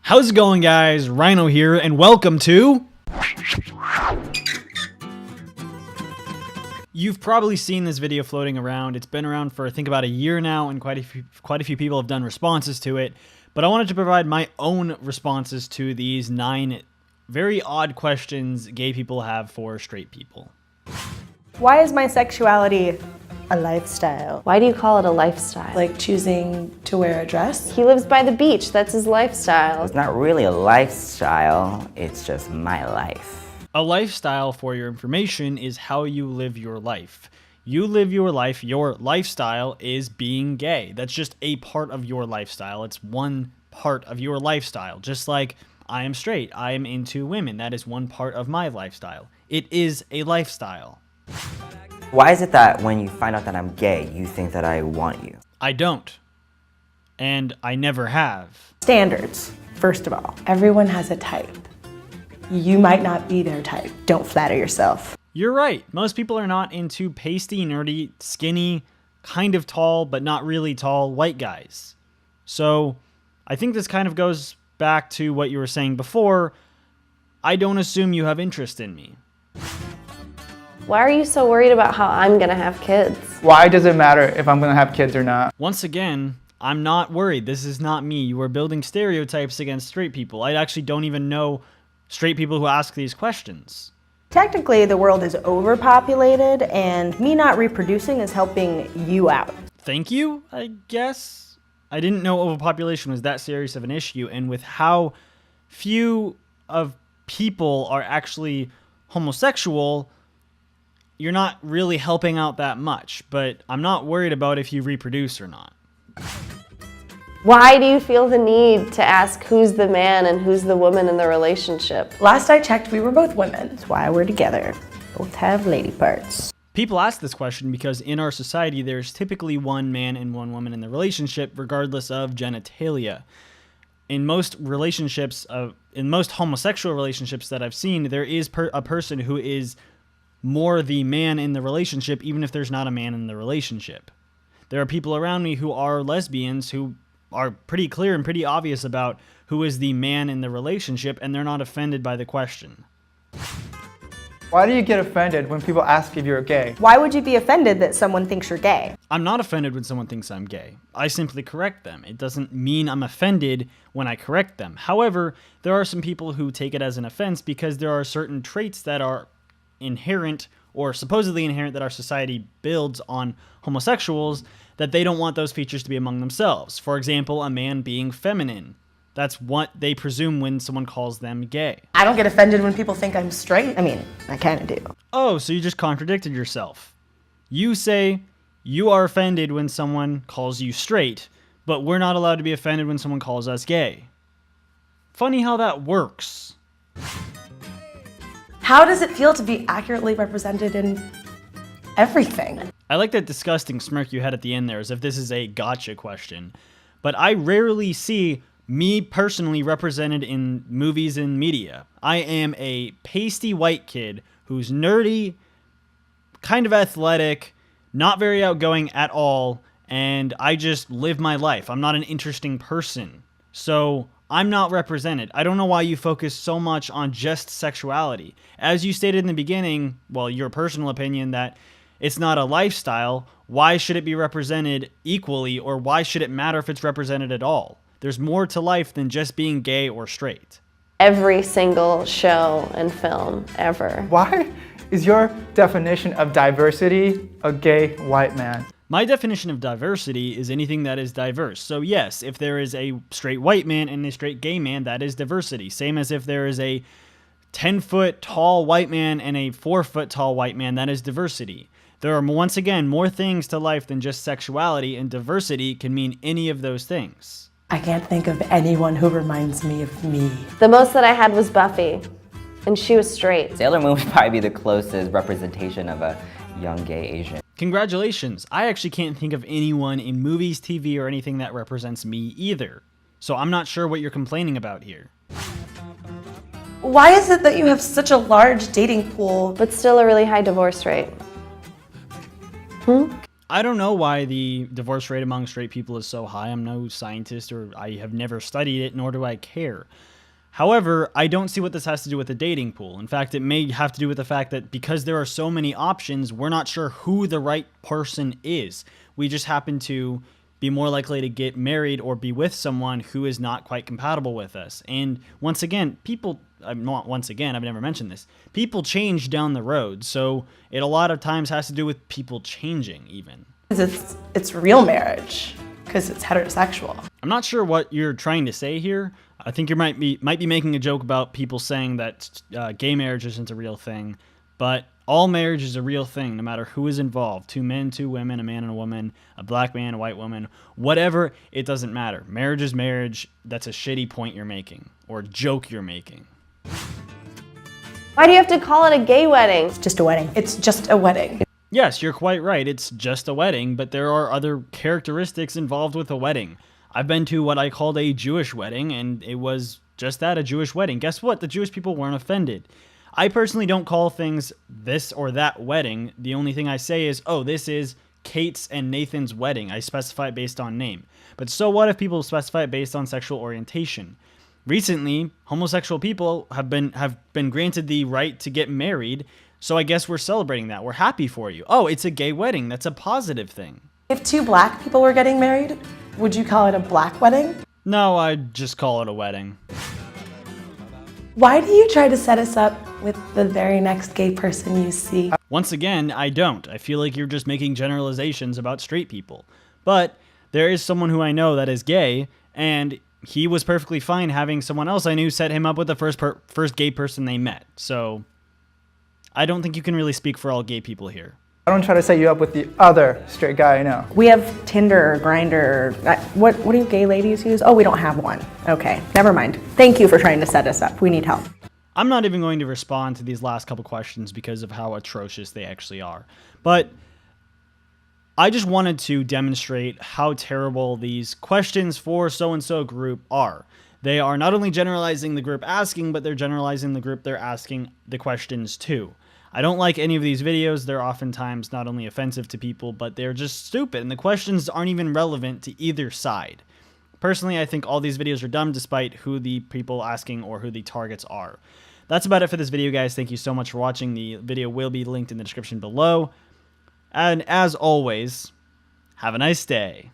How's it going, guys? Rhino here, and welcome to... You've probably seen this video floating around. It's been around for I think about a year now, and quite a few people have done responses to it. But I wanted to provide my own responses to these 9 very odd questions gay people have for straight people. Why is my sexuality a lifestyle? Why do you call it a lifestyle? Like choosing to wear a dress? He lives by the beach, that's his lifestyle. It's not really a lifestyle, it's just my life. A lifestyle, for your information, is how you live your life. You live your life, your lifestyle is being gay. That's just a part of your lifestyle. It's one part of your lifestyle. Just like I am straight, I am into women. That is one part of my lifestyle. It is a lifestyle. Why is it that when you find out that I'm gay, you think that I want you? I don't. And I never have. Standards, first of all. Everyone has a type. You might not be their type. Don't flatter yourself. You're right. Most people are not into pasty, nerdy, skinny, kind of tall, but not really tall white guys. So I think this kind of goes back to what you were saying before. I don't assume you have interest in me. Why are you so worried about how I'm gonna have kids? Why does it matter if I'm gonna have kids or not? Once again, I'm not worried. This is not me. You are building stereotypes against straight people. I actually don't even know straight people who ask these questions. Technically, the world is overpopulated, and me not reproducing is helping you out. Thank you, I guess. I didn't know overpopulation was that serious of an issue, and with how few of people are actually homosexual, you're not really helping out that much, but I'm not worried about if you reproduce or not. Why do you feel the need to ask who's the man and who's the woman in the relationship? Last I checked, we were both women. That's why we're together. Both have lady parts. People ask this question because in our society, there's typically one man and one woman in the relationship, regardless of genitalia. In most relationships, in most homosexual relationships that I've seen, there is a person who is more the man in the relationship, even if there's not a man in the relationship. There are people around me who are lesbians who are pretty clear and pretty obvious about who is the man in the relationship, and they're not offended by the question. Why do you get offended when people ask if you're gay? Why would you be offended that someone thinks you're gay? I'm not offended when someone thinks I'm gay. I simply correct them. It doesn't mean I'm offended when I correct them. However, there are some people who take it as an offense because there are certain traits that are inherent or supposedly inherent that our society builds on homosexuals that they don't want those features to be among themselves. For example, a man being feminine. That's what they presume when someone calls them gay. I don't get offended when people think I'm straight. I mean, I kind of do. Oh, so you just contradicted yourself. You say you are offended when someone calls you straight, but we're not allowed to be offended when someone calls us gay. Funny how that works. How does it feel to be accurately represented in everything? I like that disgusting smirk you had at the end there, as if this is a gotcha question. But I rarely see me personally represented in movies and media. I am a pasty white kid who's nerdy, kind of athletic, not very outgoing at all, and I just live my life. I'm not an interesting person. So I'm not represented. I don't know why you focus so much on just sexuality. As you stated in the beginning, well, your personal opinion that it's not a lifestyle, why should it be represented equally, or why should it matter if it's represented at all? There's more to life than just being gay or straight. Every single show and film ever. Why is your definition of diversity a gay white man? My definition of diversity is anything that is diverse. So yes, if there is a straight white man and a straight gay man, that is diversity. Same as if there is a 10-foot tall white man and a 4-foot tall white man, that is diversity. There are, once again, more things to life than just sexuality, and diversity can mean any of those things. I can't think of anyone who reminds me of me. The most that I had was Buffy, and she was straight. Sailor Moon would probably be the closest representation of a young gay Asian. Congratulations. I actually can't think of anyone in movies, TV, or anything that represents me either. So I'm not sure what you're complaining about here. Why is it that you have such a large dating pool? But still a really high divorce rate. I don't know why the divorce rate among straight people is so high. I'm no scientist, or I have never studied it, nor do I care. However, I don't see what this has to do with the dating pool. In fact, it may have to do with the fact that because there are so many options, we're not sure who the right person is. We just happen to be more likely to get married or be with someone who is not quite compatible with us. And once again, I've never mentioned this. People change down the road, so it a lot of times has to do with people changing even. It's real marriage because it's heterosexual. I'm not sure what you're trying to say here. I think you might be making a joke about people saying that gay marriage isn't a real thing, but all marriage is a real thing, no matter who is involved. 2 men, 2 women, a man and a woman, a black man, a white woman, whatever, it doesn't matter. Marriage is marriage. That's a shitty point you're making, or joke you're making. Why do you have to call it a gay wedding? It's just a wedding. It's just a wedding. Yes, you're quite right. It's just a wedding, but there are other characteristics involved with a wedding. I've been to what I called a Jewish wedding, and it was just that, a Jewish wedding. Guess what? The Jewish people weren't offended. I personally don't call things this or that wedding. The only thing I say is, oh, this is Kate's and Nathan's wedding. I specify it based on name. But so what if people specify it based on sexual orientation? Recently, homosexual people have been granted the right to get married, so I guess we're celebrating that. We're happy for you. Oh, it's a gay wedding. That's a positive thing. If 2 black people were getting married, would you call it a black wedding? No, I'd just call it a wedding. Why do you try to set us up with the very next gay person you see? Once again, I don't. I feel like you're just making generalizations about straight people. But there is someone who I know that is gay, and he was perfectly fine having someone else I knew set him up with the first gay person they met. So I don't think you can really speak for all gay people here. I don't try to set you up with the other straight guy I know. We have Tinder or Grindr. What do you gay ladies use? Oh, we don't have one. Okay, never mind. Thank you for trying to set us up. We need help. I'm not even going to respond to these last couple questions because of how atrocious they actually are. But I just wanted to demonstrate how terrible these questions for so-and-so group are. They are not only generalizing the group asking, but they're generalizing the group they're asking the questions to. I don't like any of these videos. They're oftentimes not only offensive to people, but they're just stupid, and the questions aren't even relevant to either side. Personally, I think all these videos are dumb despite who the people asking or who the targets are. That's about it for this video, guys. Thank you so much for watching. The video will be linked in the description below. And as always, have a nice day.